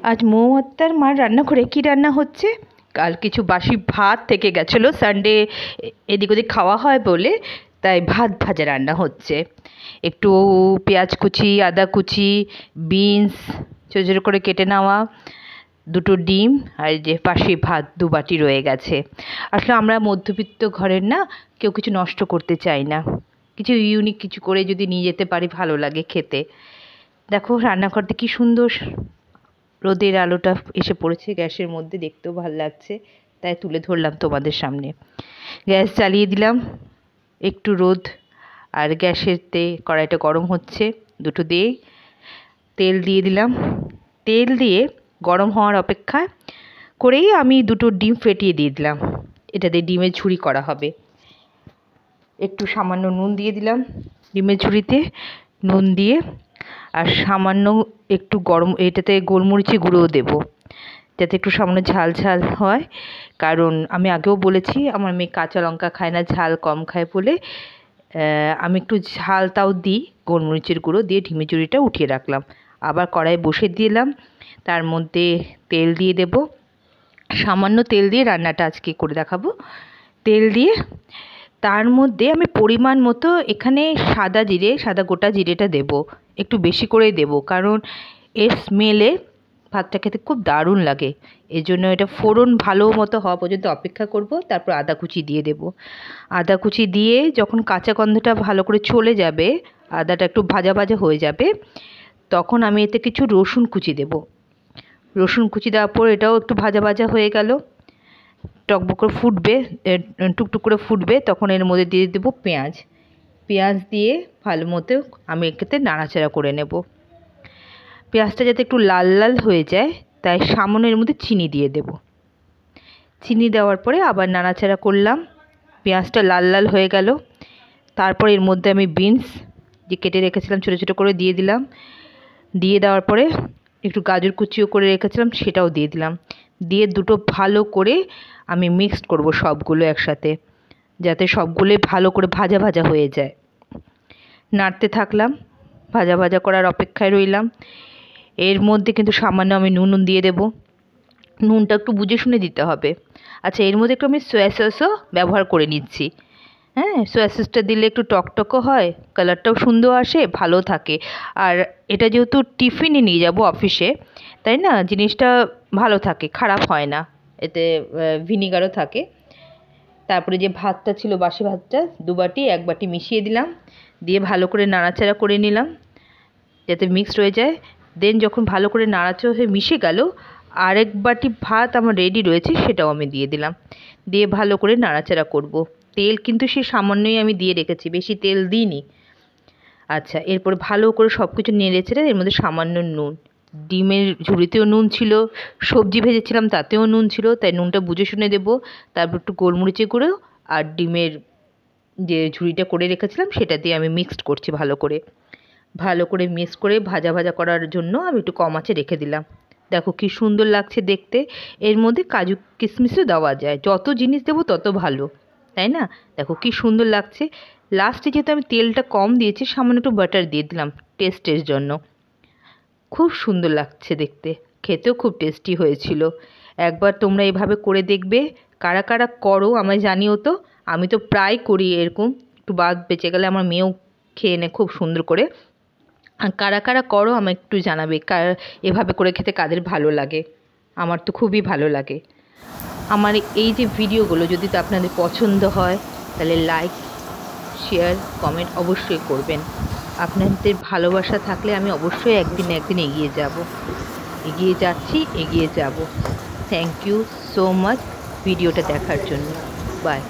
আজ মৌমাত্তার মার রান্নাঘরে কী রান্না হচ্ছে? কাল কিছু বাসি ভাত থেকে গেছিলো, সানডে এদিক ওদিক খাওয়া হয় বলে, তাই ভাত ভাজা রান্না হচ্ছে। একটু পেঁয়াজ কুচি, আদা কুচি, বিনস ছোটো ছোটো করে কেটে নেওয়া, দুটো ডিম, আর যে বাসি ভাত 2 বাটি রয়ে গেছে। আসলে আমরা মধ্যবিত্ত ঘরের না, কেউ কিছু নষ্ট করতে চাই না, কিছু ইউনিক কিছু করে যদি নিয়ে যেতে পারি ভালো লাগে খেতে। দেখো রান্নাঘরটা কি সুন্দর, রোদের আলোটা এসে পড়েছে গ্যাসের মধ্যে, দেখতেও ভালো লাগছে, তাই তুলে ধরলাম তোমাদের সামনে। গ্যাস জ্বালিয়ে দিলাম, একটু রোদ আর গ্যাসেরতে কড়াইটা গরম হচ্ছে, দুটো দিয়ে তেল দিয়ে দিলাম। তেল দিয়ে গরম হওয়ার অপেক্ষা করেই আমি 2টো ডিম ফেটিয়ে দিয়ে দিলাম। এটা দিয়ে ডিমের ঝুড়ি করা হবে। একটু সামান্য নুন দিয়ে দিলাম ডিমের ঝুড়িতে, নুন দিয়ে আর সামান্য একটু গরম এটাতে গোলমরিচের গুঁড়োও দেবো, যাতে একটু সামান্য ঝাল ঝাল হয়। কারণ আমি আগেও বলেছি আমার মেয়ে কাঁচা লঙ্কা খায় না, ঝাল কম খায় বলে আমি একটু ঝালটাও দিই, গোলমরিচের গুঁড়ো দিয়ে ডিমের ঝুড়িটা উঠিয়ে রাখলাম। আবার কড়াই বসে দিলাম, তার মধ্যে তেল দিয়ে দেব, সামান্য তেল দিয়ে রান্নাটা আজকে করে দেখাবো। তেল দিয়ে তার মধ্যে আমি পরিমাণ মতো এখানে সাদা গোটা জিরেটা দেব, একটু বেশি করেই দেব, কারণ এর স্মেলে ভাতটা খেতে খুব দারুণ লাগে। এই জন্য এটা ফোড়ন ভালো মতো হওয়া পর্যন্ত অপেক্ষা করব, তারপর আদা কুচি দিয়ে দেব। আদা কুচি দিয়ে যখন কাঁচা গন্ধটা ভালো করে চলে যাবে, আদাটা একটু ভাজা ভাজা হয়ে যাবে, তখন আমি এতে কিছু রসুন কুচি দেব। রসুন কুচি দেওয়ার পর এটাও একটু ভাজা ভাজা হয়ে গেল, টকবক করে ফুটবে, টুকটুক করে ফুটবে, তখন এর মধ্যে দিয়ে দেবো পেঁয়াজ। পেঁয়াজ দিয়ে ভালো মতো আমি এক্ষেত্রে নাড়াচাড়া করে নেব। পেঁয়াজটা যাতে একটু লাল লাল হয়ে যায়, তাই সামান্য এর মধ্যে চিনি দিয়ে দেব। চিনি দেওয়ার পরে আবার নাড়াচাড়া করলাম, পেঁয়াজটা লাল লাল হয়ে গেল। তারপর এর মধ্যে আমি বিনস যে কেটে রেখেছিলাম ছোটো ছোটো করে দিয়ে দিলাম। দিয়ে দেওয়ার পরে একটু গাজর কুচিও করে রেখেছিলাম, সেটাও দিয়ে দিলাম। দিয়ে দুটো ভালো করে আমি মিক্সড করব সবগুলো একসাথে, যাতে সবগুলো ভালো করে ভাজা ভাজা হয়ে যায়। নাড়তে থাকলাম, ভাজা ভাজা করার অপেক্ষায় রইলাম। এর মধ্যে কিন্তু সামান্য আমি নুন দিয়ে দেব, নুনটা একটু বুঝে শুনে দিতে হবে। আচ্ছা, এর মধ্যে একটু আমি সয়া সসও ব্যবহার করে নিচ্ছি। হ্যাঁ, সয়া সসটা দিলে একটু টকটকও হয়, কালারটাও সুন্দর আসে, ভালো থাকে। আর এটা যেহেতু টিফিনে নিয়ে যাব অফিসে, তাই না, জিনিসটা ভালো থাকে, খারাপ হয় না, এতে ভিনিগারও থাকে। তারপরে যে ভাতটা ছিল বাসি ভাতটা 2 বাটি 1 বাটি মিশিয়ে দিলাম, দিয়ে ভালো করে নাড়াচাড়া করে নিলাম যাতে মিক্সড হয়ে যায়। দেন যখন ভালো করে নাড়াচাড়া হয়ে মিশে গেল, আরেক বাটি ভাত আমার রেডি রয়েছে, সেটাও আমি দিয়ে দিলাম। দিয়ে ভালো করে নাড়াচাড়া করব। তেল কিন্তু সে সামান্যই আমি দিয়ে রেখেছি, বেশি তেল দিইনি। আচ্ছা, এরপর ভালো করে সব কিছু নেড়ে চেড়ে এর মধ্যে সামান্য নুন, ডিমের ঝুড়িতেও নুন ছিল, সবজি ভেজেছিলাম তাতেও নুন ছিল, তাই নুনটা বুঝে শুনে দেবো। তারপর একটু গোলমরিচের গুঁড়ো আর ডিমের যে ঝুড়িটা করে রেখেছিলাম সেটা দিয়ে আমি মিক্সড করছি ভালো করে মিক্স করে ভাজা ভাজা করার জন্য আমি একটু কম আঁচে রেখে দিলাম। দেখো কি সুন্দর লাগছে দেখতে। এর মধ্যে কাজু কিশমিশও দেওয়া যায়, যত জিনিস দেবো তত ভালো, তাই না? দেখো কি সুন্দর লাগছে। লাস্টে যেহেতু আমি তেলটা কম দিয়েছি, সামান্য একটু বাটার দিয়ে দিলাম টেস্টের জন্য। খুব সুন্দর লাগছে দেখতে, খেতেও খুব টেস্টি হয়েছিল। একবার তোমরা এভাবে করে দেখবে। কারা কারা করো আমায় জানিও তো, আমি তো প্রায় করি এরকম, একটু বাদ বেঁচে গেলে আমার মেয়েও খেয়ে নেয় খুব সুন্দর করে। আর কারা কারা করো আমায় একটু জানাবে, এভাবে করে খেতে কাদের ভালো লাগে। আমার তো খুবই ভালো লাগে। আমার এই যে ভিডিওগুলো যদি তো আপনাদের পছন্দ হয়, তাহলে লাইক, শেয়ার, কমেন্ট অবশ্যই করবেন। আপনাদের ভালোবাসা থাকলে আমি অবশ্যই একদিন এগিয়ে যাচ্ছি, এগিয়ে যাব। থ্যাংক ইউ সো মাচ ভিডিওটা দেখার জন্য। বাই।